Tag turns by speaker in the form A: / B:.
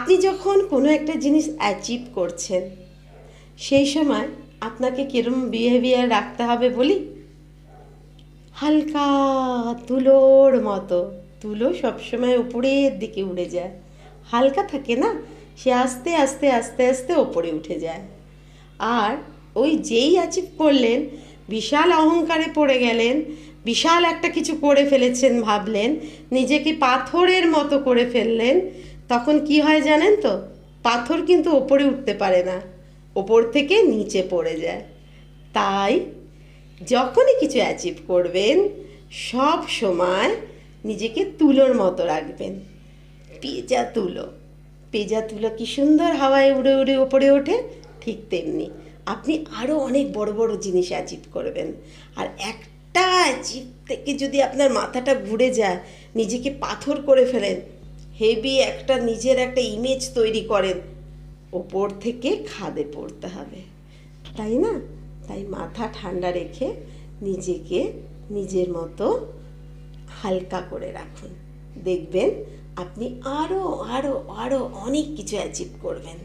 A: আপনি যখন কোনো একটা জিনিস অ্যাচিভ করছেন সেই সময় আপনাকে কিরম বিহেভিয়ার রাখতে হবে বলি। হালকা তুলোর মতো। তুলো সবসময় উপরের দিকে উড়ে যায়, হালকা থাকে না, সে আস্তে আস্তে আস্তে আস্তে ওপরে উঠে যায়। আর ওই যেই অ্যাচিভ করলেন, বিশাল অহংকারে পড়ে গেলেন, বিশাল একটা কিছু করে ফেলেছেন ভাবলেন, নিজেকে পাথরের মতো করে ফেললেন, তখন কি হয় জানেন তো? পাথর কিন্তু ওপরে উঠতে পারে না, ওপর থেকে নিচে পড়ে যায়। তাই যখনই কিছু অ্যাচিভ করবেন সব সময় নিজেকে তুলোর মতো রাখবেন। পেঁজা তুলো, পেঁজা তুলো কি সুন্দর হাওয়ায় উড়ে উড়ে ওপরে ওঠে, ঠিক তেমনি আপনি আরও অনেক বড় বড় জিনিস অ্যাচিভ করবেন। আর একটা অ্যাচিভ থেকে যদি আপনার মাথাটা ঘুরে যায়, নিজেকে পাথর করে ফেলেন, হেভি একটা নিজের একটা ইমেজ তৈরি করেন, ওপর থেকে খাদে পড়তে হবে, তাই না? তাই মাথা ঠান্ডা রেখে নিজেকে নিজের মতো হালকা করে রাখুন, দেখবেন আপনি আরও আরও আরও অনেক কিছু অ্যাচিভ করবেন।